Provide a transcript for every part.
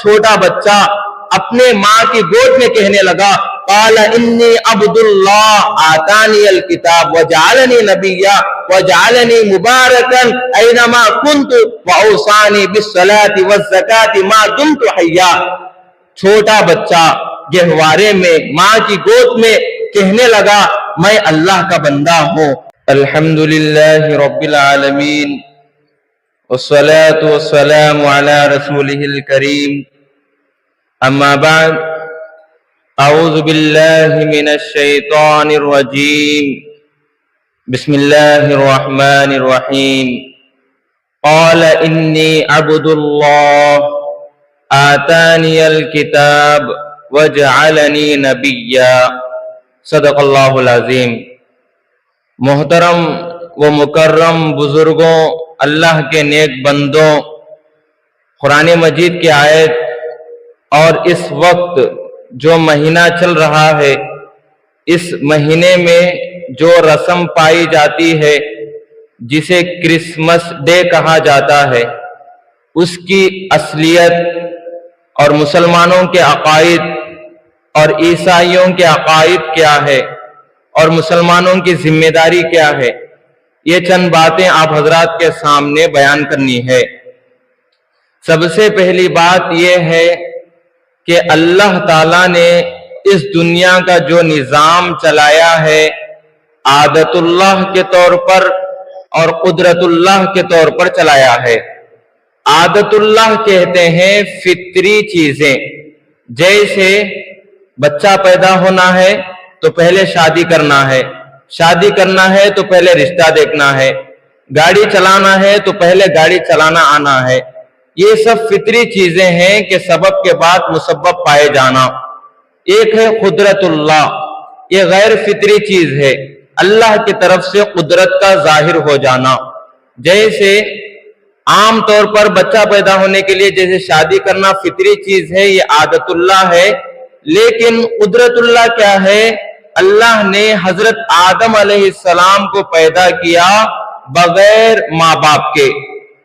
چھوٹا بچہ اپنے ماں کی گود میں کہنے لگا قال انی عبد اللہ آتانی الکتاب وجعلنی نبیا وجعلنی مبارکا اینما کنت واوصانی بالصلاۃ والزکاۃ ما دمت حیا. چھوٹا بچہ گہوارے میں ماں کی گود میں کہنے لگا میں اللہ کا بندہ ہوں. الحمدللہ رب العالمین والصلاة والسلام على رسوله الكريم. اما بعد اعوذ باللہ من الشیطان الرجیم. بسم اللہ الرحمن الرحیم. قال انی عبد اللہ آتانی الکتاب وجعلنی نبیا. صدق اللہ العظیم. محترم و مکرم بزرگوں، اللہ کے نیک بندوں، قرآن مجید کی آیت اور اس وقت جو مہینہ چل رہا ہے، اس مہینے میں جو رسم پائی جاتی ہے جسے کرسمس ڈے کہا جاتا ہے، اس کی اصلیت اور مسلمانوں کے عقائد اور عیسائیوں کے عقائد کیا ہے اور مسلمانوں کی ذمہ داری کیا ہے، یہ چند باتیں آپ حضرات کے سامنے بیان کرنی ہے. سب سے پہلی بات یہ ہے کہ اللہ تعالیٰ نے اس دنیا کا جو نظام چلایا ہے عادت اللہ کے طور پر اور قدرت اللہ کے طور پر چلایا ہے. عادت اللہ کہتے ہیں فطری چیزیں، جیسے بچہ پیدا ہونا ہے تو پہلے شادی کرنا ہے، شادی کرنا ہے تو پہلے رشتہ دیکھنا ہے، گاڑی چلانا ہے تو پہلے گاڑی چلانا آنا ہے. یہ سب فطری چیزیں ہیں کہ سبب کے بعد مسبب پائے جانا. ایک ہے قدرت اللہ، یہ غیر فطری چیز ہے، اللہ کی طرف سے قدرت کا ظاہر ہو جانا. جیسے عام طور پر بچہ پیدا ہونے کے لیے جیسے شادی کرنا فطری چیز ہے، یہ عادت اللہ ہے. لیکن قدرت اللہ کیا ہے؟ اللہ نے حضرت آدم علیہ السلام کو پیدا کیا بغیر ماں باپ کے.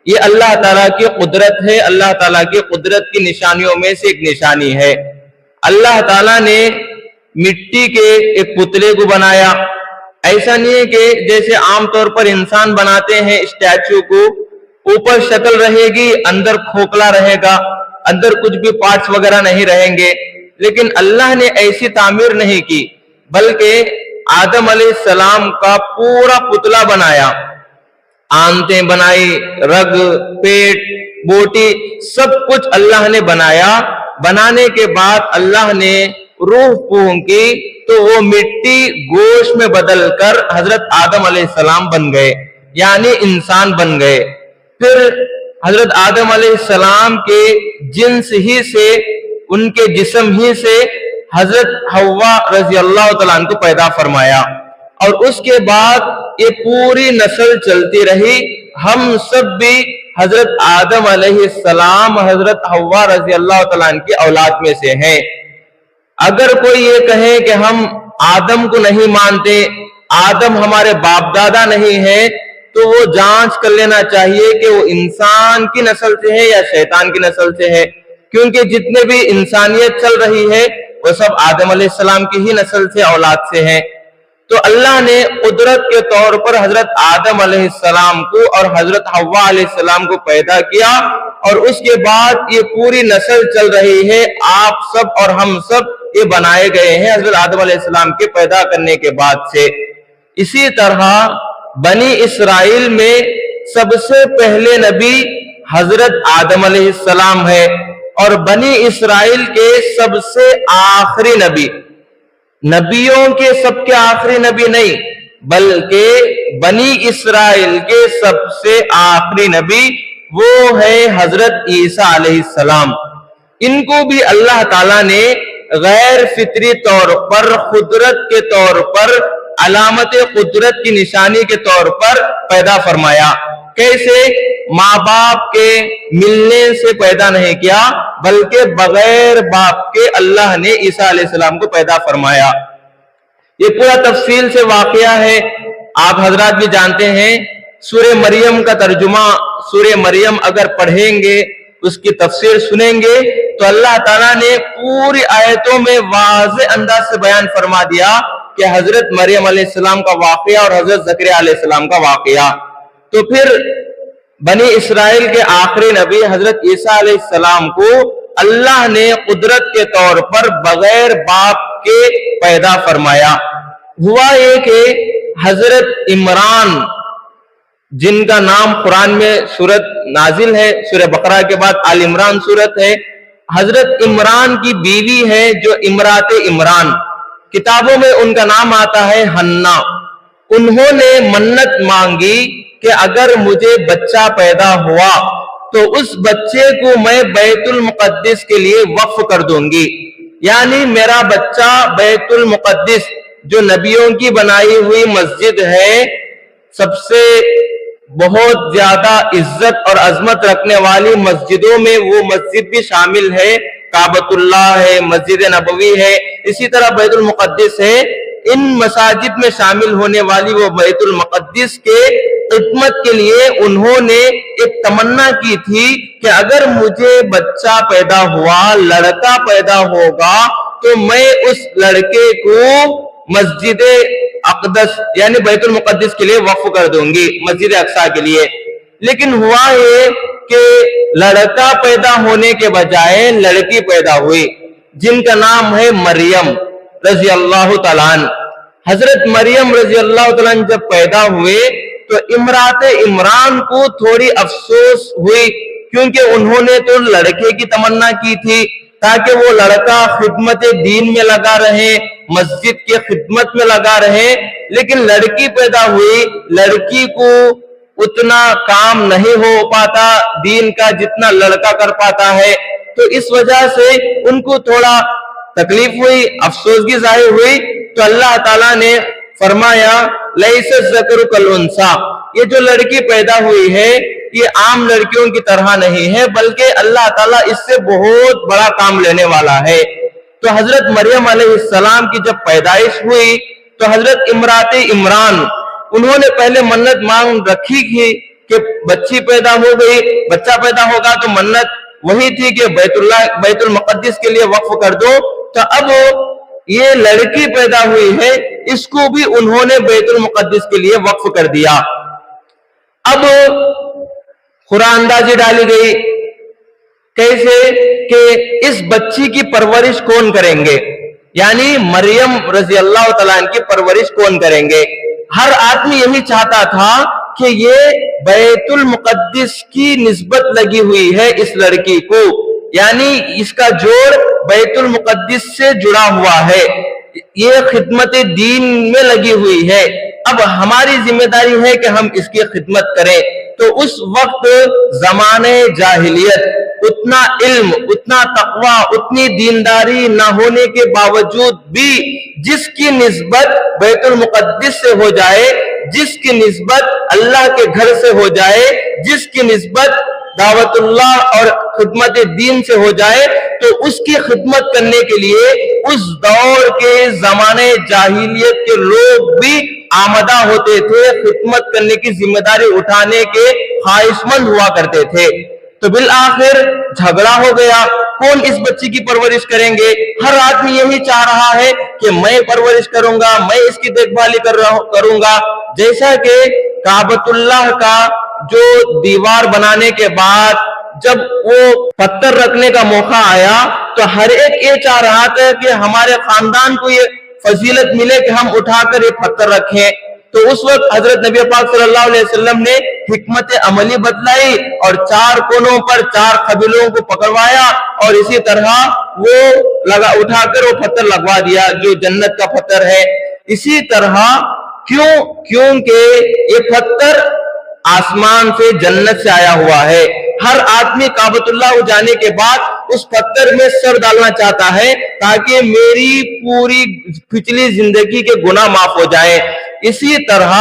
یہ اللہ تعالیٰ کی قدرت ہے، اللہ تعالیٰ کی قدرت کی نشانیوں میں سے ایک نشانی ہے. اللہ تعالیٰ نے مٹی کے ایک پتلے کو بنایا. ایسا نہیں ہے کہ جیسے عام طور پر انسان بناتے ہیں اسٹیچو کو، اوپر شکل رہے گی اندر کھوکھلا رہے گا، اندر کچھ بھی پارٹس وغیرہ نہیں رہیں گے. لیکن اللہ نے ایسی تعمیر نہیں کی، بلکہ آدم علیہ السلام کا پورا پتلا بنایا، آنتیں بنائی، رگ، پیٹ، بوٹی، سب کچھ اللہ نے بنایا. بنانے کے بعد اللہ نے روح پھونکی تو وہ مٹی گوشت میں بدل کر حضرت آدم علیہ السلام بن گئے، یعنی انسان بن گئے. پھر حضرت آدم علیہ السلام کے جنس ہی سے، ان کے جسم ہی سے حضرت حوا رضی اللہ تعالیٰ عنہ کو پیدا فرمایا. اور اس کے بعد یہ پوری نسل چلتی رہی. ہم سب بھی حضرت آدم علیہ السلام، حضرت حوا رضی اللہ تعالیٰ عنہ کی اولاد میں سے ہیں. اگر کوئی یہ کہے کہ ہم آدم کو نہیں مانتے، آدم ہمارے باپ دادا نہیں ہے، تو وہ جانچ کر لینا چاہیے کہ وہ انسان کی نسل سے ہے یا شیطان کی نسل سے ہے. کیونکہ جتنے بھی انسانیت چل رہی ہے وہ سب آدم علیہ السلام کی ہی نسل سے، اولاد سے ہیں. تو اللہ نے قدرت کے طور پر حضرت آدم علیہ السلام کو اور حضرت حوا علیہ السلام کو پیدا کیا، اور اس کے بعد یہ پوری نسل چل رہی ہے. آپ سب اور ہم سب یہ بنائے گئے ہیں حضرت آدم علیہ السلام کے پیدا کرنے کے بعد سے. اسی طرح بنی اسرائیل میں سب سے پہلے نبی حضرت آدم علیہ السلام ہے، اور بنی اسرائیل کے سب سے آخری نبی، نبیوں کے سب کے آخری نبی نہیں بلکہ بنی اسرائیل کے سب سے آخری نبی وہ ہے حضرت عیسیٰ علیہ السلام. ان کو بھی اللہ تعالیٰ نے غیر فطری طور پر، قدرت کے طور پر، علامت قدرت کی نشانی کے طور پر پیدا فرمایا. کیسے؟ ماں باپ کے ملنے سے پیدا نہیں کیا، بلکہ بغیر باپ کے اللہ نے عیسیٰ علیہ السلام کو پیدا فرمایا. یہ پورا تفصیل سے واقعہ ہے، آپ حضرات بھی جانتے ہیں. سورہ مریم کا ترجمہ، سورہ مریم اگر پڑھیں گے اس کی تفسیر سنیں گے تو اللہ تعالیٰ نے پوری آیتوں میں واضح انداز سے بیان فرما دیا کہ حضرت مریم علیہ السلام کا واقعہ اور حضرت زکریا علیہ السلام کا واقعہ. تو پھر بنی اسرائیل کے آخری نبی حضرت عیسیٰ علیہ السلام کو اللہ نے قدرت کے طور پر بغیر باپ کے پیدا فرمایا. ہوا یہ کہ حضرت عمران، جن کا نام قرآن میں سورت نازل ہے، سورہ بقرہ کے بعد آل عمران سورت ہے، حضرت عمران کی بیوی ہے جو امرات عمران، کتابوں میں ان کا نام آتا ہے حنا. انہوں نے منت مانگی کہ اگر مجھے بچہ پیدا ہوا تو اس بچے کو میں بیت المقدس کے لیے وقف کر دوں گی. یعنی میرا بچہ بیت المقدس جو نبیوں کی بنائی ہوئی مسجد ہے، سب سے بہت زیادہ عزت اور عظمت رکھنے والی مسجدوں میں وہ مسجد بھی شامل ہے، کعبۃ اللہ ہے، مسجد نبوی ہے، اسی طرح بیت المقدس ہے. ان مساجد میں شامل ہونے والی وہ بیت المقدس کے خدمت کے لیے انہوں نے ایک تمنا کی تھی کہ اگر مجھے بچہ پیدا ہوا، لڑکا پیدا ہوگا، تو میں اس لڑکے کو مسجد اقدس یعنی بیت المقدس کے لیے وقف کر دوں گی، مسجد اقصی کے لیے. لیکن ہوا یہ کہ لڑکا پیدا ہونے کے بجائے لڑکی پیدا ہوئی جن کا نام ہے مریم رضی اللہ تعالیٰ عنہ. حضرت مریم رضی اللہ تعالیٰ عنہ جب پیدا ہوئے تو امرات عمران کو تھوڑی افسوس ہوئی، کیونکہ انہوں نے تو لڑکے کی تمنا کی تھی تاکہ وہ لڑکا خدمت دین میں لگا رہے، مسجد کے خدمت میں لگا رہے. لیکن لڑکی پیدا ہوئی، لڑکی کو اتنا کام نہیں ہو پاتا دین کا جتنا لڑکا کر پاتا ہے، تو اس وجہ سے ان کو تھوڑا تکلیف ہوئی، افسوسگی ظاہر ہوئی. تو اللہ تعالیٰ نے فرمایا لیس الذکر کالانثی، یہ جو لڑکی پیدا ہوئی ہے یہ عام لڑکیوں کی طرح نہیں ہے، بلکہ اللہ تعالیٰ اس سے بہت بڑا کام لینے والا ہے. تو حضرت مریم علیہ السلام کی جب پیدائش ہوئی تو حضرت امرات عمران انہوں نے پہلے منت مانگ رکھی تھی کہ بچی پیدا ہو گئی، بچہ پیدا ہوگا تو منت وہی تھی کہ بیت المقدس کے لیے وقف کر دو. تو اب یہ لڑکی پیدا ہوئی ہے، اس کو بھی انہوں نے بیت المقدس کے لیے وقف کر دیا. اب قرآن اندازی ڈالی گئی کیسے کہ اس بچی کی پرورش کون کریں گے، یعنی مریم رضی اللہ تعالیٰ عنہ کی پرورش کون کریں گے. ہر آدمی یہی چاہتا تھا کہ یہ بیت المقدس کی نسبت لگی ہوئی ہے اس لڑکی کو، یعنی اس کا جوڑ بیت المقدس سے جڑا ہوا ہے، یہ خدمت دین میں لگی ہوئی ہے، اب ہماری ذمہ داری ہے کہ ہم اس کی خدمت کریں. تو اس وقت زمانے جاہلیت اتنا علم، اتنا تقوی، اتنی دینداری نہ ہونے کے باوجود بھی جس کی نسبت بیت المقدس سے ہو جائے، جس کی نسبت اللہ کے گھر سے ہو جائے، جس کی نسبت دعوت اللہ اور خدمت دین سے ہو جائے، تو اس کی خدمت کرنے کے لیے اس دور کے زمانے جاہلیت کے لوگ بھی آمدہ ہوتے تھے، خدمت کرنے کی ذمہ داری اٹھانے کے خواہش مند ہوا کرتے تھے. تو بالآخر جھگڑا ہو گیا، کون اس بچی کی پرورش کریں گے. ہر آدمی یہی چاہ رہا ہے کہ میں پرورش کروں گا، میں اس کی دیکھ بھال کروں گا. جیسا کہ کعبۃ اللہ کا جو دیوار بنانے کے بعد جب وہ پتھر رکھنے کا موقع آیا تو ہر ایک یہ چاہ رہا تھا کہ ہمارے خاندان کو یہ فضیلت ملے کہ ہم اٹھا کر یہ پتھر رکھیں. تو اس وقت حضرت نبی پاک صلی اللہ علیہ وسلم نے حکمت عملی بتلائی اور 4 کونوں پر 4 قبیلوں کو پکڑوایا اور اسی طرح وہ اٹھا کر وہ پتھر لگوا دیا جو جنت کا پتھر ہے. اسی طرح کیونکہ یہ پتھر آسمان سے جنت سے آیا ہوا ہے. ہر آدمی کعبۃ اللہ جانے کے بعد اس پتھر میں سر ڈالنا چاہتا ہے تاکہ میری پوری پچھلی زندگی کے گناہ معاف ہو جائیں. اسی طرح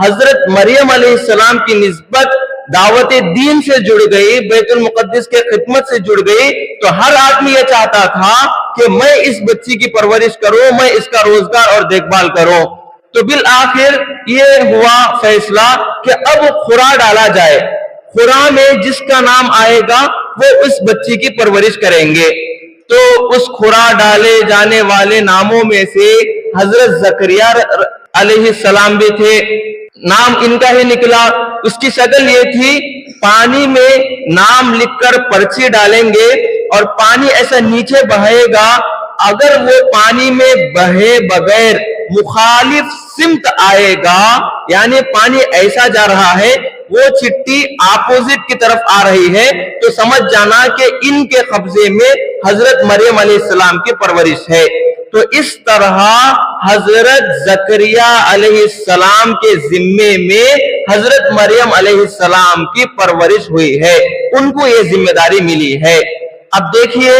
حضرت مریم علیہ السلام کی نسبت دعوت دین سے جڑ گئی، بیت المقدس کے خدمت سے جڑ گئی. تو ہر آدمی یہ چاہتا تھا کہ میں اس بچی کی پرورش کروں، میں اس کا روزگار اور دیکھ بھال کروں. تو بالآخر یہ ہوا فیصلہ کہ اب خورا ڈالا جائے. खुरा में जिसका नाम आएगा वो उस बच्ची की परवरिश करेंगे। तो उस खुरा डाले जाने वाले नामों में से हजरत जकरिया अलैहिस्सलाम भी थे। नाम इनका ही निकला। उसकी शक्ल ये थी, पानी में नाम लिखकर पर्ची डालेंगे और पानी ऐसा नीचे बहेगा, अगर वो पानी में बहे बगैर मुखालिफ सिमत आएगा, यानी पानी ऐसा जा रहा है, वो चिट्ठी अपोजिट की तरफ आ रही है, तो समझ जाना कि इनके कब्जे में हजरत मरियम अलैहिस्सलाम की परवरिश है। तो इस तरह हजरत जकरिया अलैहिस्सलाम के जिम्मे में हजरत मरियम अलैहिस्सलाम की परवरिश हुई है, उनको ये जिम्मेदारी मिली है। अब देखिए,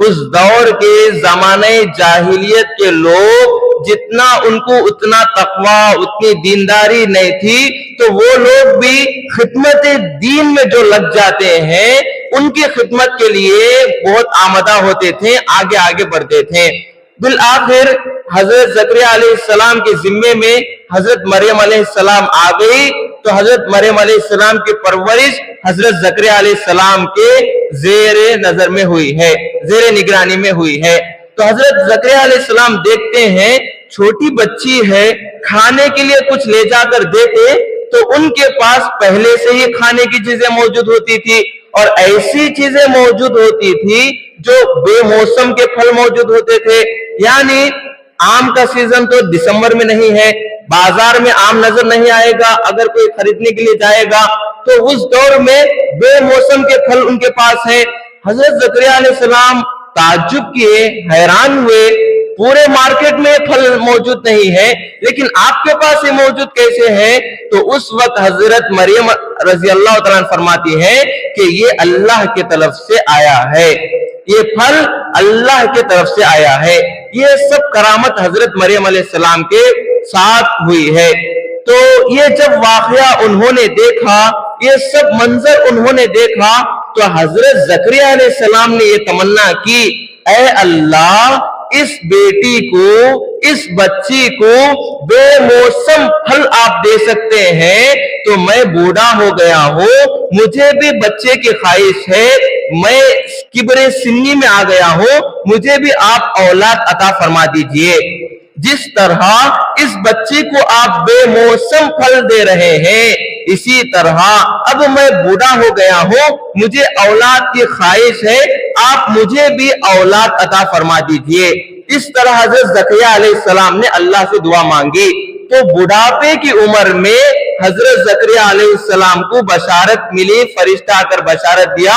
उस दौर के जमाने जाहिलियत के लोग जितना उनको उतना तकवा, उतनी दीनदारी नहीं थी, तो वो लोग भी खिदमत दीन में जो लग जाते हैं, उनकी खिदमत के लिए बहुत आमदा होते थे, आगे आगे बढ़ते थे। बिल आखिर हजरत जकरिया अलैहिस्सलाम के जिम्मे में हजरत मरियम अलैहिस्सलाम आ गई, तो हजरत मरियम अलैहिस्सलाम की परवरिश हजरत जकरिया अलैहिस्सलाम के जेरे नजर में हुई है, जेरे निगरानी में हुई है। तो हजरत जकरिया अलैहिस्सलाम देखते हैं छोटी बच्ची है, खाने के लिए कुछ ले जाकर देते तो उनके पास पहले से ही खाने की चीजें मौजूद होती थी, और ऐसी चीजें मौजूद होती थी जो बेमौसम के फल मौजूद होते थे। यानी आम का सीजन तो दिसंबर में नहीं है, बाजार में आम नजर नहीं आएगा, अगर कोई खरीदने के लिए जाएगा तो उस दौर में बेमौसम के फल उनके पास है। हजरत जकरिया अलैहिस्सलाम ताज्जुब किए, हैरान हुए, पूरे मार्केट में फल मौजूद नहीं है, लेकिन आपके पास ये मौजूद कैसे है? तो उस वक्त हजरत मरियम रजी अल्लाह तआला फरमाती है कि ये अल्लाह की तरफ से आया है, ये फल अल्लाह की तरफ से आया है। ये सब करामत हजरत मरियम अलैहिस्सलाम के साथ हुई है। तो ये जब वाकया उन्होंने देखा, ये सब मंजर उन्होंने देखा, तो हजरत जकरिया अलैहिस्सलाम ने ये तमन्ना की, ऐ अल्लाह, इस बेटी को, इस बच्ची को बेमौसम फल आप दे सकते हैं, तो मैं बूढ़ा हो गया हूं, मुझे भी बच्चे की ख्वाहिश है, मैं किबरे सिन्नी में आ गया हूं, मुझे भी आप औलाद अता फरमा दीजिए। जिस तरह इस बच्ची को आप बेमौसम फल दे रहे हैं, इसी तरह अब मैं बूढ़ा हो गया हूं, मुझे औलाद की ख्वाहिश है, आप मुझे भी औलाद अता फरमा दीजिए। इस तरह हजरत जकरिया अलैहिस्सलाम ने अल्लाह से दुआ मांगी। तो बुढ़ापे की उम्र में हजरत जकरिया अलैहिस्सलाम को बशारत मिली, फरिश्ता आकर बशारत दिया,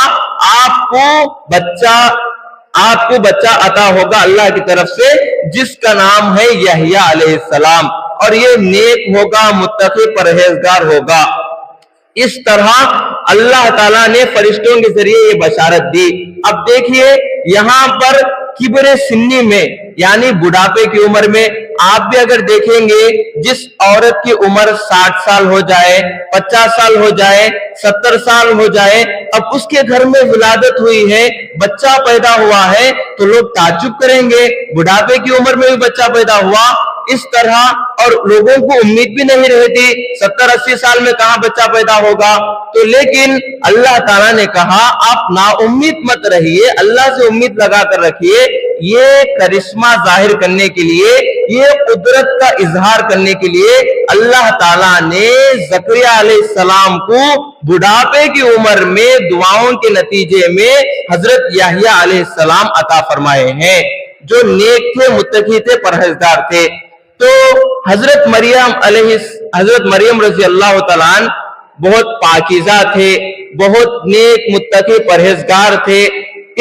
आपको बच्चा अता होगा अल्लाह की तरफ से, जिसका नाम है यहया अलैहिस्सलाम, और ये नेक होगा, मुत्तकी परहेजगार होगा। इस तरह अल्लाह ताला ने फरिश्तों के जरिए ये बशारत दी। अब देखिए, यहाँ पर किबरे सिन्नी में, यानी बुढ़ापे की उम्र में, आप भी अगर देखेंगे, जिस औरत की उम्र 60 साल हो जाए, 50 साल हो जाए, 70 साल हो जाए, अब उसके घर में विलादत हुई है, बच्चा पैदा हुआ है, तो लोग ताज्जुब करेंगे, बुढ़ापे की उम्र में भी बच्चा पैदा हुआ, इस तरह, और लोगों को उम्मीद भी नहीं रहती 70-80 साल में कहां बच्चा पैदा होगा। तो लेकिन अल्लाह ताला ने कहा, आप नाउम्मीद मत रहिए, अल्लाह से उम्मीद लगा कर रखिए। ये करिश्मा जाहिर करने के लिए, ये कुदरत का इजहार करने के लिए अल्लाह ताला ने जकरिया अलैहिस्सलाम को बुढ़ापे की उम्र में दुआओं के नतीजे में हजरत यहया अलैहिस्सलाम अता फरमाए हैं, जो नेक थे, मुत्तकी थे, परहेजगार थे। तो हजरत मरियम रजी अल्लाह तआला बहुत पाकीज़ा थे, बहुत नेक, मुत्तकी, परहेजगार थे।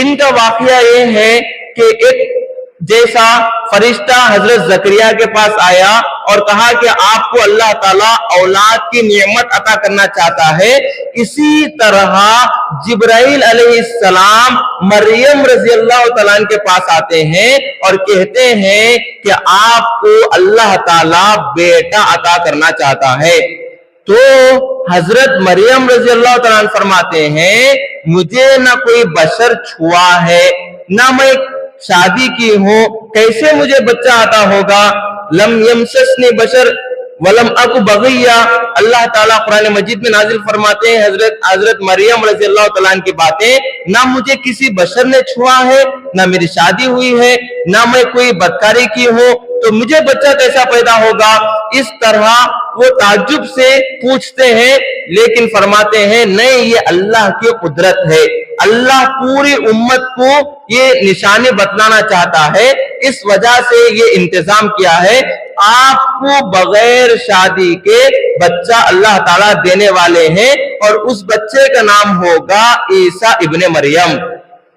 इनका वाकया ये है कि एक जैसा फरिश्ता हजरत जकरिया के पास आया और कहा कि आपको अल्लाह ताला औलाद की नेमत अता करना चाहता है, इसी तरह जिब्राइल अलैहिस्सलाम मरियम रजी अल्लाह तआला के पास आते हैं और कहते हैं कि आपको अल्लाह ताला बेटा अता करना चाहता है। तो हजरत मरियम रजी अल्लाह तआला फरमाते हैं, मुझे ना कोई बशर छुआ है, ना मैं शादी की हूं, कैसे मुझे बच्चा अता होगा? लम यमससनी बशर, वलम अक बगिया, अल्लाह ताला कुरान मजीद में नाजिल फरमाते हैं हजरत मरियम रज़ी अल्लाह तआला की बातें, ना मुझे किसी बशर ने छुआ है, ना मेरी शादी हुई है, ना मैं कोई बदकारी की हूँ, तो मुझे बच्चा कैसा पैदा होगा। इस तरह वो ताज्जुब से पूछते हैं, लेकिन फरमाते हैं नहीं, ये अल्लाह की कुदरत है। अल्लाह पूरी उम्मत को ये निशानी बतलाना चाहता है, इस वजह से ये इंतजाम किया है। आपको बगैर शादी के बच्चा अल्लाह ताला देने वाले हैं, और उस बच्चे का नाम होगा ईसा इब्ने मरियम।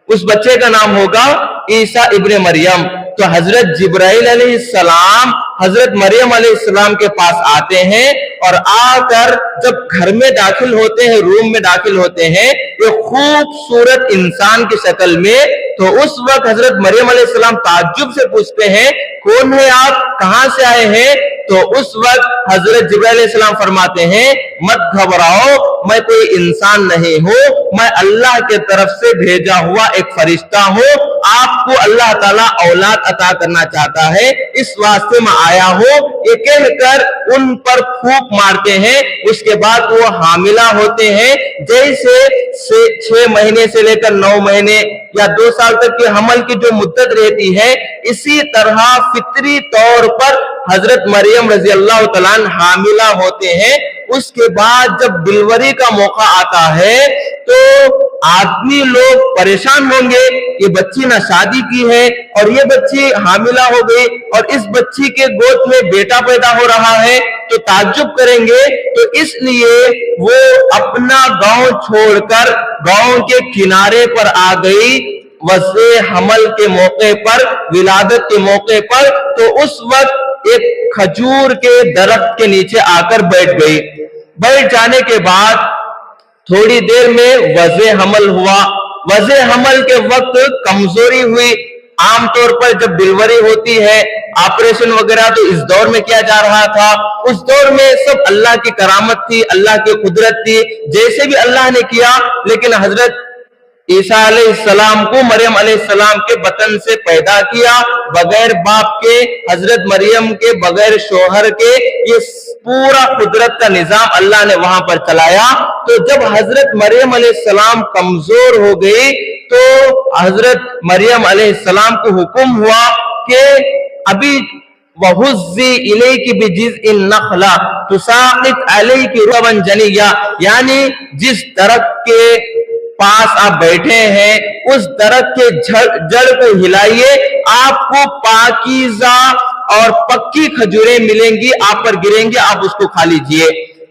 उस बच्चे का नाम होगा ईसा इब्ने मरियम। तो हजरत जिब्राइल अलैहिस्सलाम हजरत मरियम अलैहिस्सलाम के पास आते हैं, और आकर जब घर में दाखिल होते हैं, रूम में दाखिल होते हैं, एक खूबसूरत इंसान की शक्ल में, तो उस वक्त हजरत मरियम अलैहिस्सलाम ताज्जुब से पूछते हैं, कौन है आप, कहां से आए हैं। तो उस वक्त हजरत जिब्राइल अलैहिस्सलाम फरमाते हैं, मत घबराओ, मैं कोई इंसान नहीं हूं, मैं अल्लाह के तरफ से भेजा हुआ एक फरिश्ता हूं। आपको अल्लाह ताला औलाद अता करना चाहता है, इस वास्ते मैं आया हूं। ये कहकर उन पर फूंक मारते हैं, उसके बाद वो हामिला होते हैं। जैसे 6 महीने से लेकर 9 महीने या 2 साल तक की हमल की जो मुद्दत रहती है, इसी तरह फितरी तौर पर हजरत मरियम रजी अल्लाह तआला हामिला होते हैं। उसके बाद जब डिलीवरी का मौका आता है, तो आदमी लोग परेशान होंगे, ये बच्ची ना शादी की है और ये बच्ची हामिला हो गई, और इस बच्ची के गोद में बेटा पैदा हो रहा है, तो ताज्जुब करेंगे। तो इसलिए वो अपना गांव छोड़कर गांव के किनारे पर आ गई, वज़े हमल के मौके पर, विलादत के मौके पर। तो उस वक्त एक खजूर के दरख्त के नीचे आकर बैठ गई। बैठ जाने के बाद थोड़ी देर में वज़े हमल हुआ। वज़े हमल के वक्त कमजोरी हुई। आमतौर पर जब डिलीवरी होती है, ऑपरेशन वगैरह तो इस दौर में किया जा रहा था। उस दौर में सब अल्लाह की करामत थी, अल्लाह की कुदरत थी, जैसे भी अल्लाह ने किया। लेकिन हजरत ईसा अलैहिस्सलाम को मरियम अलैहिस्सलाम के बतन से पैदा किया, बगैर बाप के, हजरत मरियम के बगैर शोहर के। ये पूरा कुदरत का निजाम अल्लाह ने वहां पर चलाया। तो जब हजरत मरियम अलैहिस्सलाम कमजोर हो गई, तो हजरत मरियम अलैहिस्सलाम को हुक्म हुआ कि अभी वहुज़्ज़ी इलैकी बिजिज़्इन नख़ला तुसाक़ित अलैकी रुतबन जनिय्या, यानी जिस दरख्त के पास आप बैठे हैं, उस दरख्त के जड़ को हिलाइए, आपको पाकीज़ा और पक्की खजूरें मिलेंगी, आप पर गिरेंगी, आप उसको खा लीजिए।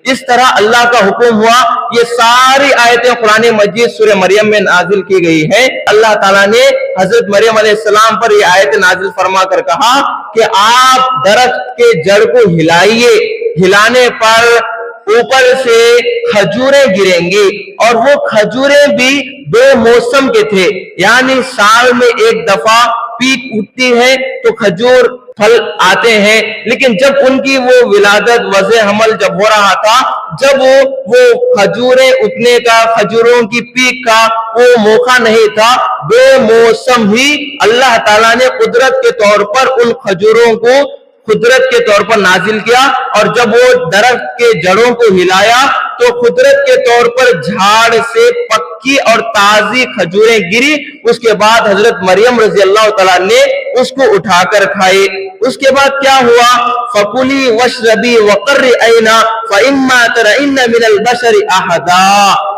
इस तरह अल्लाह का हुक्म हुआ। ये सारी आयतें कुरान मजीद सूरह मरियम में नाजिल की गई है। अल्लाह ताला ने हजरत मरियम अलैहिस्सलाम पर ये आयत नाजिल फरमा कर कहा कि आप दरख्त के जड़ को हिलाइए, हिलाने पर ऊपर से खजूरें गिरेंगी, और वो खजूरें भी बेमौसम के थे, यानी साल में एक दफा पीक उठती है तो खजूर फल आते हैं। लेकिन जब उनकी वो विलादत, वज़े हमल जब हो रहा था, जब वो खजूरें उठने का, खजूरों की पीक का वो मौका नहीं था, बेमौसम ही अल्लाह ताला ने कुदरत के तौर पर उन खजूरों को कुदरत के तौर पर नाजिल किया। और जब वो दरख्त के जड़ों को हिलाया, तो कुदरत के तौर पर झाड़ से पक्की और ताजी खजूरें गिरी। उसके बाद हजरत मरियम रजी अल्लाह तआला ने उसको उठाकर खाई। उसके बाद क्या हुआ, फकुली वशरबी वक़र्रि ऐना फ़इम्मा तरइन्ना मिनल बशरि अहदा,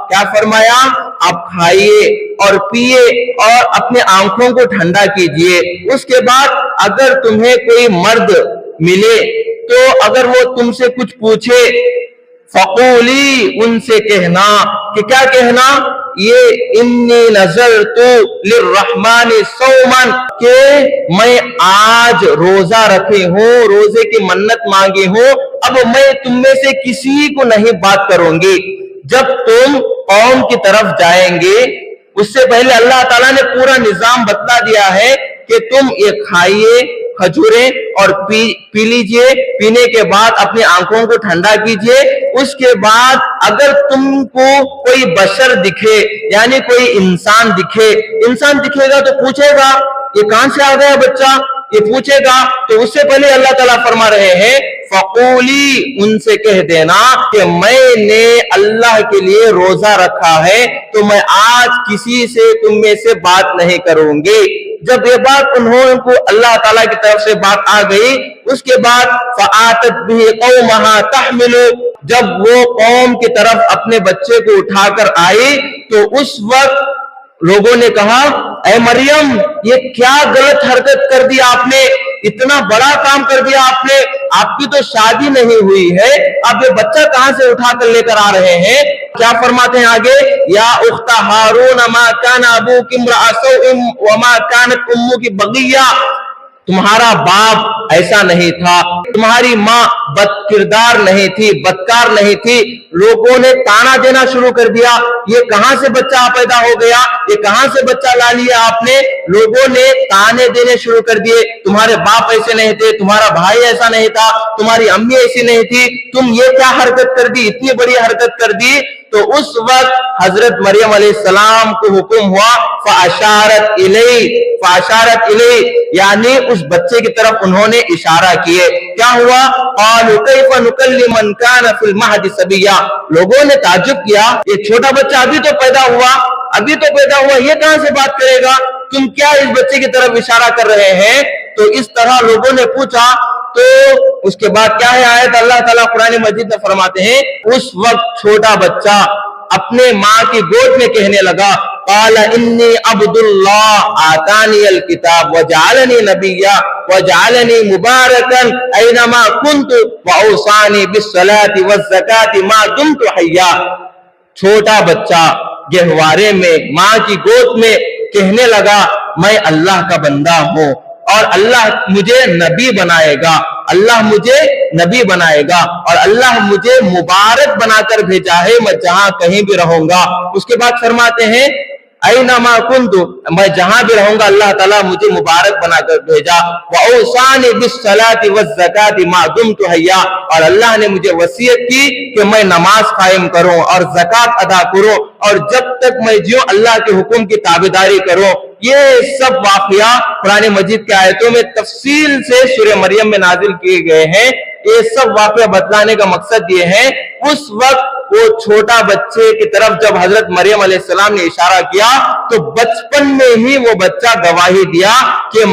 क्या फरमाया, आप खाइए और पिए और अपने आंखों को ठंडा कीजिए। उसके बाद अगर तुम्हें कोई मर्द मिले, तो अगर वो तुमसे कुछ पूछे, फकूली, उनसे कहना कि क्या कहना, ये इन्नी नज़रतु लिर्रहमानि सौमन, के मैं आज रोजा रखी हूँ, रोजे की मन्नत मांगी हूँ, अब मैं तुम में से किसी को नहीं बात करूंगी। जब तुम कौम की तरफ जाएंगे, उससे पहले अल्लाह ताला ने पूरा निजाम बतला दिया है कि तुम ये खाइए खजूरें और पी लीजिए, पीने के बाद अपनी आंखों को ठंडा कीजिए। उसके बाद अगर तुमको कोई बशर दिखे, यानी कोई इंसान दिखे, इंसान दिखेगा तो पूछेगा ये कहां से आ गया बच्चा, یہ پوچھے گا تو اس سے پہلے اللہ تعالیٰ فرما رہے ہیں فقولی، ان سے کہہ دینا کہ میں نے اللہ کے لیے روزہ رکھا ہے تو میں آج کسی سے تم میں سے بات نہیں کروں گی۔ جب یہ بات انہوں کو اللہ تعالیٰ کی طرف سے بات آ گئی، اس کے بعد فآتت بہ قومہا تحمل، جب وہ قوم کی طرف اپنے بچے کو اٹھا کر آئی تو اس وقت لوگوں نے کہا اے مریم یہ کیا غلط حرکت کر دی آپ نے، اتنا بڑا کام کر دیا آپ نے، آپ کی تو شادی نہیں ہوئی ہے، اب یہ بچہ کہاں سے اٹھا کر لے کر آ رہے ہیں؟ کیا فرماتے ہیں آگے؟ یا اخت ہارون ما کان ابوک امرأ سوء وما کانت امک بغیہ، تمہارا باپ ایسا نہیں تھا، تمہاری ماں بد کردار نہیں تھی، بدکار نہیں تھی۔ لوگوں نے تانا دینا شروع کر دیا، یہ کہاں سے بچہ پیدا ہو گیا، یہ کہاں سے بچہ لا لیا آپ نے؟ لوگوں نے تانے دینے شروع کر دیے، تمہارے باپ ایسے نہیں تھے، تمہارا بھائی ایسا نہیں تھا، تمہاری امی ایسی نہیں تھی، تم یہ کیا حرکت کر دی، اتنی بڑی حرکت کر دی۔ تو اس وقت حضرت مریم علیہ السلام کو حکم ہوا فاشارت الیہ، یعنی اس بچے کی طرف انہوں نے اشارہ کیے۔ کیا ہوا؟ قالوا کیف نکلم من کان فی المہد صبیا، لوگوں نے تعجب کیا یہ چھوٹا بچہ ابھی تو پیدا ہوا، یہ کہاں سے بات کرے گا، تم کیا اس بچے کی طرف اشارہ کر رہے ہیں؟ تو اس طرح لوگوں نے پوچھا۔ تو اس کے بعد کیا ہے آیت؟ اللہ تعالیٰ قرآن مجید میں فرماتے ہیں اس وقت چھوٹا بچہ اپنے ماں کی گود میں کہنے لگا قال انی عبد اللہ آتانی الکتاب وجعلنی نبیا وجعلنی مبارکا اینما کنت واوصانی بالصلاۃ والزکاۃ ما دمت حیا۔ چھوٹا بچہ گہوارے میں ماں کی گود میں کہنے لگا میں اللہ کا بندہ ہوں اور اللہ مجھے نبی بنائے گا، اللہ مجھے نبی بنائے گا اور اللہ مجھے مبارک بنا کر بھیجا ہے، میں جہاں کہیں بھی رہوں گا۔ اس کے بعد فرماتے ہیں اینما کنت، میں جہاں بھی رہوں گا اللہ تعالیٰ مجھے مبارک بنا کر بھیجا، واوصانی بالصلاۃ والزکاۃ ما دمت حیا، اور اللہ نے مجھے وصیت کی کہ میں نماز قائم کروں اور زکات ادا کروں اور جب تک میں جیوں اللہ کے حکم کی تابعداری کروں۔ یہ سب واقعہ قرآن مجید کے آیتوں میں تفصیل سے سورہ مریم میں نازل کیے گئے ہیں۔ یہ سب واقعہ بتلانے کا مقصد یہ ہے اس وقت وہ چھوٹا بچے کی طرف جب حضرت مریم علیہ السلام نے اشارہ کیا تو بچپن میں ہی وہ بچہ گواہی دیا کہ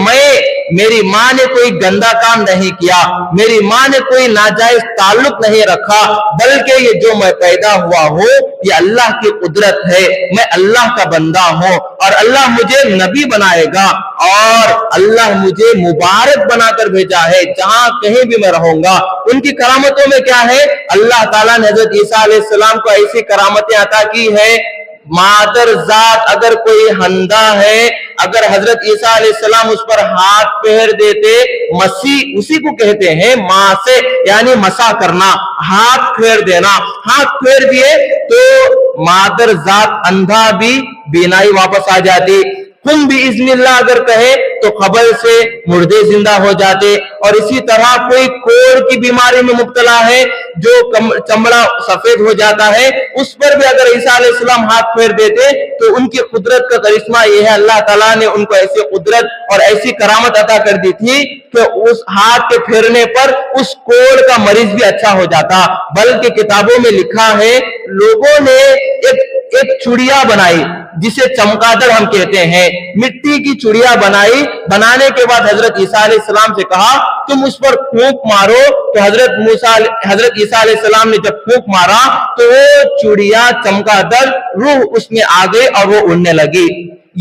میری ماں نے کوئی گندا کام نہیں کیا، میری ماں نے کوئی ناجائز تعلق نہیں رکھا، بلکہ یہ جو میں پیدا ہوا ہوں یہ اللہ کی قدرت ہے، میں اللہ کا بندہ ہوں اور اللہ مجھے نبی بنائے گا اور اللہ مجھے مبارک بنا کر بھیجا ہے، جہاں کہیں بھی میں رہوں گا۔ ان کی کرامتوں میں کیا ہے؟ اللہ تعالیٰ نے حضرت عیسیٰ علیہ السلام کو ایسی کرامتیں عطا کی ہے، مادر ذات اگر کوئی ہندھا ہے، اگر حضرت عیسیٰ علیہ السلام اس پر ہاتھ پھیر دیتے، مسیح اسی کو کہتے ہیں ماں سے، یعنی مسا کرنا، ہاتھ پھیر دینا، ہاتھ پھیر دیے تو مادر ذات اندھا بھی بینائی واپس آ جاتی، تم بھی اذن اللہ اگر کہے تو قبر سے مردے زندہ ہو جاتے، اور اسی طرح کوئی کوڑ کی بیماری میں مبتلا ہے جو چمڑا سفید ہو جاتا ہے، اس پر بھی اگر عیسیٰ علیہ السلام ہاتھ پھیر دیتے تو ان کی قدرت کا کرشمہ یہ ہے اللہ تعالیٰ نے ان کو ایسی قدرت اور ایسی کرامت عطا کر دی تھی کہ اس ہاتھ کے پھیرنے پر اس کوڑ کا مریض بھی اچھا ہو جاتا۔ بلکہ کتابوں میں لکھا ہے لوگوں نے ایک چڑیا بنائی جسے چمگادڑ ہم کہتے ہیں، مٹی کی چڑیا بنائی، بنانے کے بعد حضرت عیسیٰ علیہ السلام سے کہا تم اس پر پھونک مارو، تو حضرت عیسیٰ علیہ السلام نے جب پھونک مارا تو وہ چڑیا چمگادڑ روح اس میں آ گئی اور وہ اڑنے لگی۔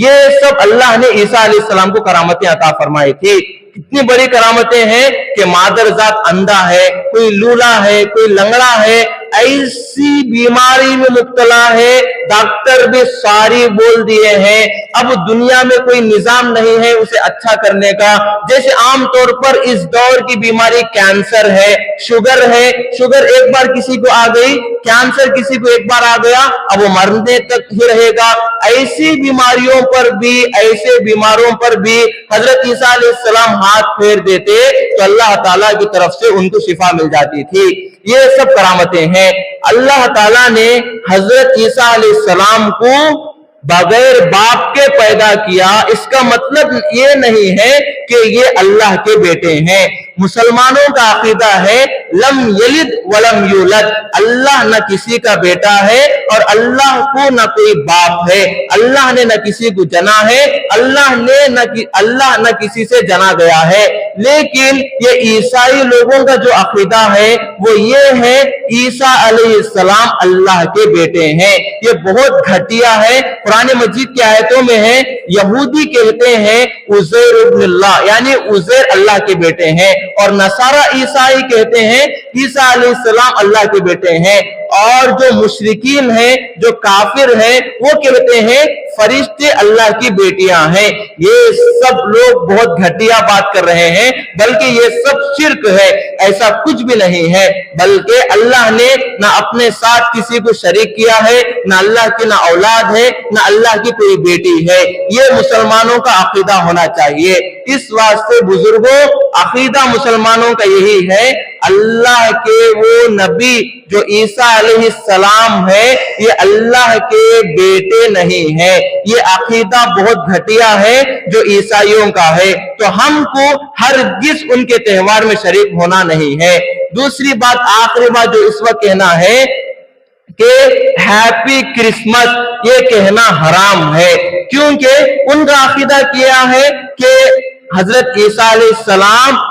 یہ سب اللہ نے عیسیٰ علیہ السلام کو کرامتیں عطا فرمائی تھی۔ کتنی بڑی کرامتیں ہیں کہ مادر ذات اندھا ہے، کوئی لولا ہے، کوئی لنگڑا ہے، ایسی بیماری میں مبتلا ہے، ڈاکٹر بھی ساری بول دیے ہیں، اب دنیا میں کوئی نظام نہیں ہے اسے اچھا کرنے کا۔ جیسے عام طور پر اس دور کی بیماری کینسر ہے، شوگر ہے، شوگر ایک بار کسی کو آ گئی، کینسر کسی کو ایک بار آ گیا، اب وہ مرنے تک ہی رہے گا۔ ایسی بیماریوں پر بھی، ایسے بیماروں پر بھی حضرت عیسیٰ علیہ السلام ہاتھ پھیر دیتے تو اللہ تعالیٰ کی طرف سے ان کو شفا مل جاتی تھی۔ یہ سب کرامتیں ہیں۔ اللہ تعالیٰ نے حضرت عیسیٰ علیہ السلام کو बगैर बाप के पैदा किया, इसका मतलब ये नहीं है कि ये अल्लाह के बेटे हैं। मुसलमानों का अकीदा है लम यलिद वलम यूलद, अल्लाह न किसी का बेटा है और अल्लाह को न कोई बाप है, अल्लाह ने न किसी को जना है, अल्लाह न किसी से जना गया है। लेकिन ये ईसाई लोगों का जो अकीदा है वो ये है ईसा अलैहिस्सलाम अल्लाह के बेटे हैं। ये बहुत घटिया है। कुरान मजीद की आयतों में है यहूदी कहते हैं उज़ैर इब्न अल्लाह, यानी उज़ैर अल्लाह के बेटे हैं, और नसारा ईसाई कहते हैं ईसा अलैहिस्सलाम अल्लाह के बेटे हैं। और जो मुशरिकीन हैं, जो काफिर हैं, वो कहते हैं फरिश्ते अल्लाह की बेटियां हैं। ये सब लोग बहुत घटिया बात कर रहे हैं, बल्कि ये सब शिर्क है। ऐसा कुछ भी नहीं है, बल्कि अल्लाह ने ना अपने साथ किसी को शरीक किया है, ना अल्लाह की ना औलाद है, ना अल्लाह की कोई बेटी है। ये मुसलमानों का अकीदा होना चाहिए। इस वास्ते बुजुर्गों, अकीदा मुसलमानों का यही है, अल्लाह के वो नबी जो ईसा अलैहिस्सलाम है, ये अल्लाह के बेटे नहीं है। ये अकीदा बहुत घटिया है जो ईसाइयों का है। तो हमको हरगिज़ उनके त्योहार में शरीक होना नहीं है। दूसरी बात, आखिरी बात जो इस वक्त कहना है कि हैप्पी क्रिसमस, ये कहना हराम है, क्योंकि उनका अकीदा किया है कि हजरत ईसा अलैहिस्सलाम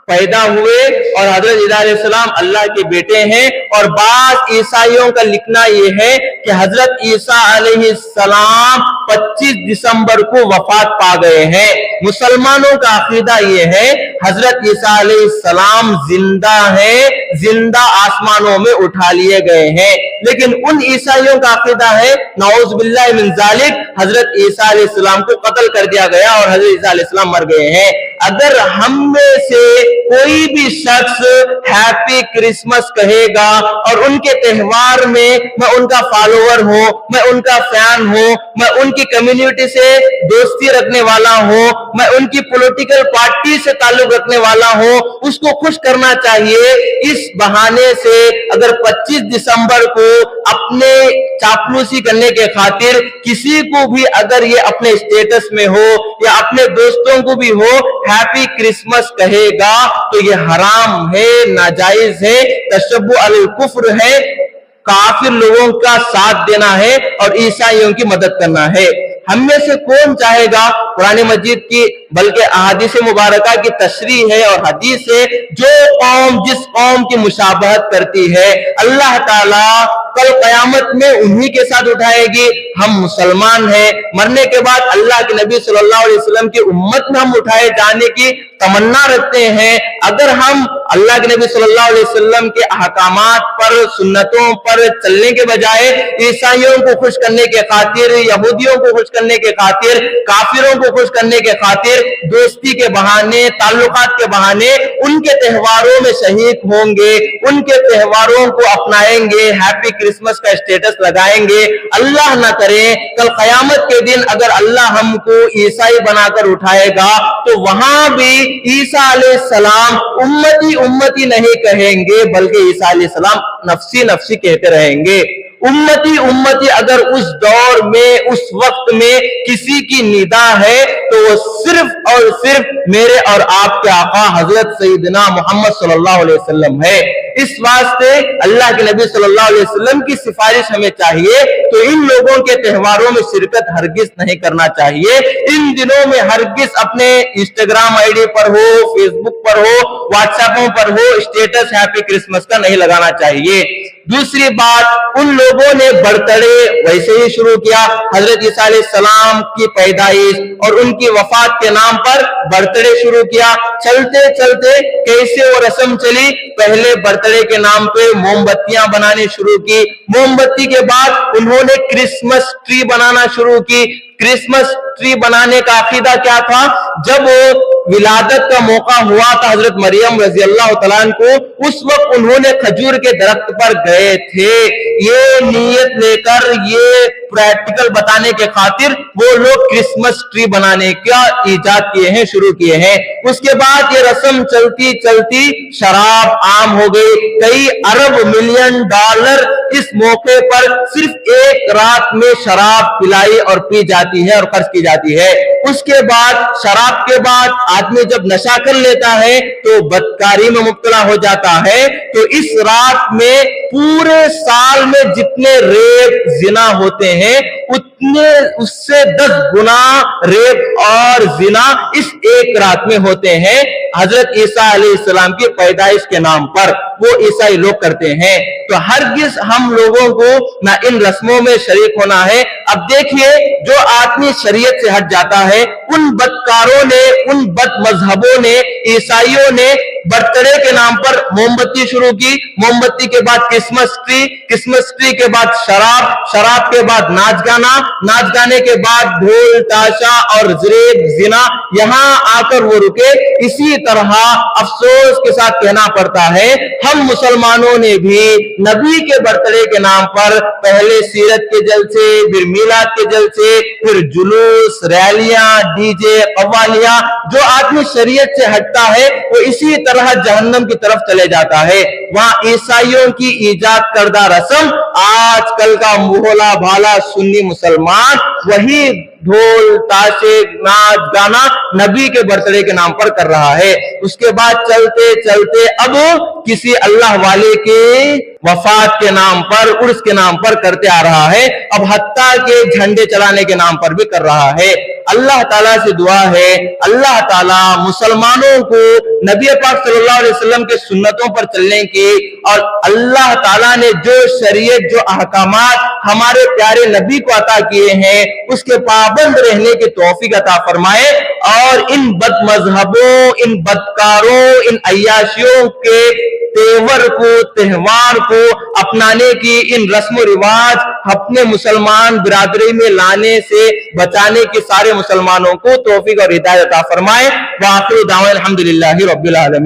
पैदा हुए और हजरत ईसा अलैहिस्सलाम अल्लाह के बेटे हैं। और बाद ईसाइयों का लिखना यह है कि हजरत ईसा अलैहिस्सलाम 25 दिसंबर को वफात पा गए हैं। मुसलमानों का अकीदा यह है हजरत ईसा अलैहिस्सलाम जिंदा है, जिंदा आसमानों में उठा लिए गए हैं। लेकिन उन ईसाइयों का अकीदा है नऊज़ बिल्लाहि मिन ज़ालिक, हजरत ईसा अलैहिस्सलाम को कत्ल कर दिया गया और हजरत ईसा अलैहिस्सलाम मर गए हैं। अगर हम में से कोई भी शख्स हैप्पी क्रिसमस कहेगा और उनके त्योहार में मैं उनका फॉलोअर हूं, मैं उनका फैन हूं, मैं उनकी कम्युनिटी से दोस्ती रखने वाला हूं, मैं उनकी पॉलिटिकल पार्टी से ताल्लुक रखने वाला हूं, उसको खुश करना चाहिए। इस बहाने से अगर 25 दिसंबर को अपने चापलूसी करने के खातिर किसी को भी अगर ये अपने स्टेटस में हो या अपने दोस्तों को भी हो हैप्पी क्रिसमस कहेगा तो ये हराम है, नाजायज है, तशब्बु अल कुफ्र है, काफिर लोगों का साथ देना है और ईसाइयों की मदद करना है। हम में से कौन चाहेगा कुरान मजीद की बल्कि अहादीस मुबारका की तशरीह है और हदीस है, जो कौम जिस कौम की मुशाबहत करती है अल्लाह ताला कल कयामत में उन्हीं के साथ उठाएगी। हम मुसलमान हैं, मरने के बाद अल्लाह के नबी सल्लल्लाहु अलैहि वसल्लम की उम्मत में हम उठाए जाने की तमन्ना रखते हैं। अगर हम अल्लाह के नबी सल्लल्लाहु अलैहि वसल्लम के अहकामात पर, सुन्नतों पर चलने के बजाय ईसाइयों को खुश करने के खातिर, यहूदियों को खुश करने के खातिर, काफिरों को खुश करने के खातिर दोस्ती के बहाने, ताल्लुकात के बहाने उनके त्योहारों में शरीक होंगे, उनके त्योहारों को अपनाएंगे, हैप्पी क्रिसमस का स्टेटस लगाएंगे, अल्लाह ना करे कल कयामत के दिन अगर अल्लाह हमको ईसाई बनाकर उठाएगा तो वहां भी ईसा अलैहिस्सलाम उम्मती उम्मती नहीं कहेंगे, बल्कि ईसा अलैहिस्सलाम नफ्सी नफ्सी कहते रहेंगे। उम्मती उम्मती अगर उस दौर में, उस वक्त में किसी की निदा है तो वो सिर्फ और सिर्फ मेरे और आपके आका हजरत सैयदना मोहम्मद सल्लल्लाहु अलैहि वसल्लम है। इस वास्ते अल्लाह के नबी सल्लल्लाहु अलैहि वसल्लम की सिफारिश हमें चाहिए, तो इन लोगों के त्योहारों में शिरकत हरगिज नहीं करना चाहिए। इन दिनों में हरगिज अपने इंस्टाग्राम आईडी पर हो, फेसबुक पर हो, व्हाट्सएपों पर हो, स्टेटस हैप्पी क्रिसमस का नहीं लगाना चाहिए। दूसरी बात, उन लोगों ने बर्थडे वैसे ही शुरू किया, हजरत ईसा अलैहिस्सलाम की पैदाइश और उनकी वफात के नाम पर बर्थडे शुरू किया। चलते चलते कैसे वो रस्म चली, पहले बर्थडे के नाम पे मोमबत्तियां बनानी शुरू की, मोमबत्ती के बाद उन्होंने क्रिसमस ट्री बनाना शुरू की। क्रिसमस ट्री बनाने का अकीदा क्या था, जब विलादत का मौका हुआ था हजरत मरियम रजी अल्लाह तआला को, उस वक्त उन्होंने खजूर के दरख्त पर गए थे, ये नीयत लेकर, ये प्रैक्टिकल बताने के खातिर वो लोग क्रिसमस ट्री बनाने का इजाद किए हैं, शुरू किए हैं। उसके बाद ये रस्म चलती चलती शराब आम हो गई। कई अरब मिलियन डॉलर इस मौके पर सिर्फ एक रात में शराब पिलाई और पी जाती है और खर्च की जाती है। उसके बाद शराब के बाद आदमी जब नशा कर लेता है तो बदकारी में मुब्तला हो जाता है। तो इस रात में पूरे साल में जितने रेप जिना होते हैं उतने उससे 10 गुना रेप और जिना इस एक रात में होते हैं। हजरत ईसा अलैहिस्सलाम की पैदाइश के नाम पर वो ईसाई लोग करते हैं। तो हरगिज हम लोगों को ना इन रस्मों में शरीक होना है। अब देखिए, जो आदमी शरीयत से हट जाता है, उन बदकारों ने, उन बद मजहबों ने, ईसाइयों ने बर्थडे के नाम पर मोमबत्ती शुरू की, मोमबत्ती के बाद क्रिसमस ट्री, क्रिसमस ट्री के बाद शराब, शराब के बाद नाच गाना, नाच गाने के बाद ढोल ताशा और रेप जिना। यहां आकर वो रुके। इसी तरह अफसोस के साथ कहना पड़ता है, हम मुसलमानों ने भी नबी के बर्थडे के नाम पर पहले सीरत के जलसे, फिर मीलाद के जलसे, फिर जुलूस, रैलियां, डीजे, कव्वालियां। जो आदमी शरीयत से हटता है वो इसी तरह जहन्नम की तरफ चले जाता है। वहां ईसाइयों की ईजाद करदा रस्म आजकल का भोला भाला सुन्नी मुसलमान वही ढोल ताशे नाच गाना नबी के बर्थडे के नाम पर कर रहा है। उसके बाद चलते चलते अब किसी अल्लाह वाले के वफात के नाम पर, उर्स के नाम पर करते आ रहा है। अब हत्ता के झंडे चलाने के नाम पर भी कर रहा है। अल्लाह ताला से दुआ है, अल्लाह ताला मुसलमानों को नबी पाक सल्लल्लाहु अलैहि वसल्लम के सुन्नतों पर चलने की और अल्लाह ताला ने जो शरीयत, जो अहकामात हमारे प्यारे नबी को अता किए हैं उसके पाबंद रहने की तौफीक अता फरमाए और इन बद मजहबों, इन बदकारों, इन अय्याशियों के तेवर को, त्योहार को अपनाने की, इन रस्म रिवाज अपने मुसलमान बिरादरी में लाने से बचाने की सारे मुसलमानों को तौफीक और हिदायत अता फरमाए। व आखिर दावा अल्हम्दुलिल्लाहि रब्बिल आलमीन।